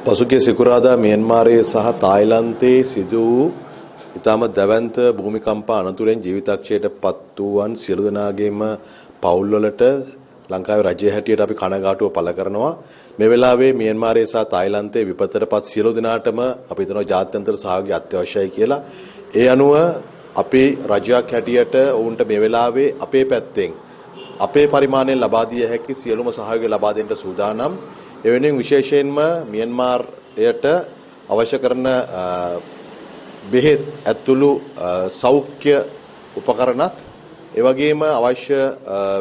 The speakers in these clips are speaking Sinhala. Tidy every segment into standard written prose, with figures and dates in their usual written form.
පසුගිය සිකුරාදා මියන්මාරයේ සහ තායිලන්තයේ සිදු වූ ඉතාම දැවැන්ත භූමිකම්පා අනතුරෙන් ජීවිතක්ෂයට පත් වූවන් සියලු දෙනාගේම පවුල්වලට ලංකාවේ රජය හැටියට අපි කනගාටුව පළ කරනවා. මේ වෙලාවේ මියන්මාරයේ සහ තායිලන්තයේ විපතටපත් සියලු දෙනාටම අපි හිතනවා ජාත්‍යන්තර සහයෝගය අත්‍යවශ්‍යයි කියලා. ඒ අනුව අපේ රජයක් හැටියට ඔවුන්ට මේ වෙලාවේ අපේ පැත්තෙන් අපේ පරිමාණයෙන් ලබා දිය හැකි සියලුම සහයෝගය ලබා දෙන්න සූදානම්. එවෙනුවෙන් විශේෂයෙන්ම මියන්මාරයට අවශ්‍ය කරන බෙහෙත් ඇතුළු සෞඛ්‍ය උපකරණත් ඒ වගේම අවශ්‍ය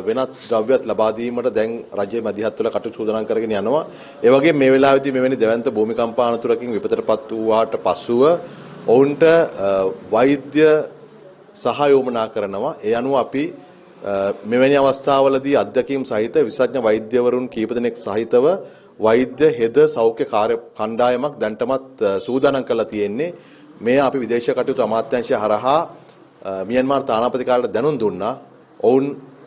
වෙනත් ද්‍රව්‍යත් ලබා දීමට දැන් රජයේ මැදිහත් වල කටයුතු සූදානම් කරගෙන යනවා. ඒ වගේම මේ වෙලාවේදී මෙවැනි දැවැන්ත භූමිකම්පා අනතුරකින් විපතටපත් වූාට පසුව ඔවුන්ට වෛද්‍ය සහාය උමනා කරනවා. ඒ අනුව අපි මෙවැනි අවස්ථාවලදී අධ්‍යක්ීම් සහිත විශේෂඥ වෛද්‍යවරුන් කීප දෙනෙක් සහිතව වෛද්‍ය හෙද සෞඛ්‍ය කාර්ය කණ්ඩායමක් දැන්ටමත් සූදානම් කරලා තියෙන්නේ. මේ අපි විදේශ කටයුතු අමාත්‍යාංශය හරහා මියන්මාර් තානාපතිකාරයට දැනුම් දුන්නා. ඔවුන්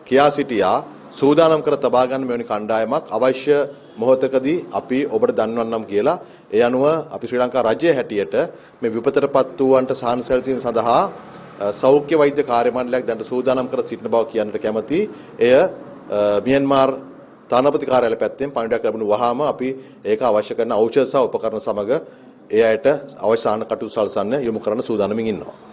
කියා සිටියා සූදානම් කර තබා ගන්න මෙවැනි කණ්ඩායමක් අවශ්‍ය මොහොතකදී අපි ඔබට දන්වන්නම් කියලා. ඒ අනුව අපි ශ්‍රී ලංකා රජය හැටියට මේ විපතටපත් වූවන්ට සහන සැලසීම සඳහා සෞඛ්‍ය වෛද්‍ය කාර්ය මණ්ඩලයක් දැන් සූදානම් කර සිටින බව කියන්නට කැමැති. එය මියන්මාර් තානාපති කාර්යාලය පැත්තෙන් පණිවිඩයක් ලැබුණු වහාම අපි ඒක අවශ්‍ය කරන ඖෂධ සහ උපකරණ සමග ඒ අයට අවශ්‍ය සාහන කටයුතු සලසන්න යොමු කරන්න සූදානම්ින් ඉන්නවා.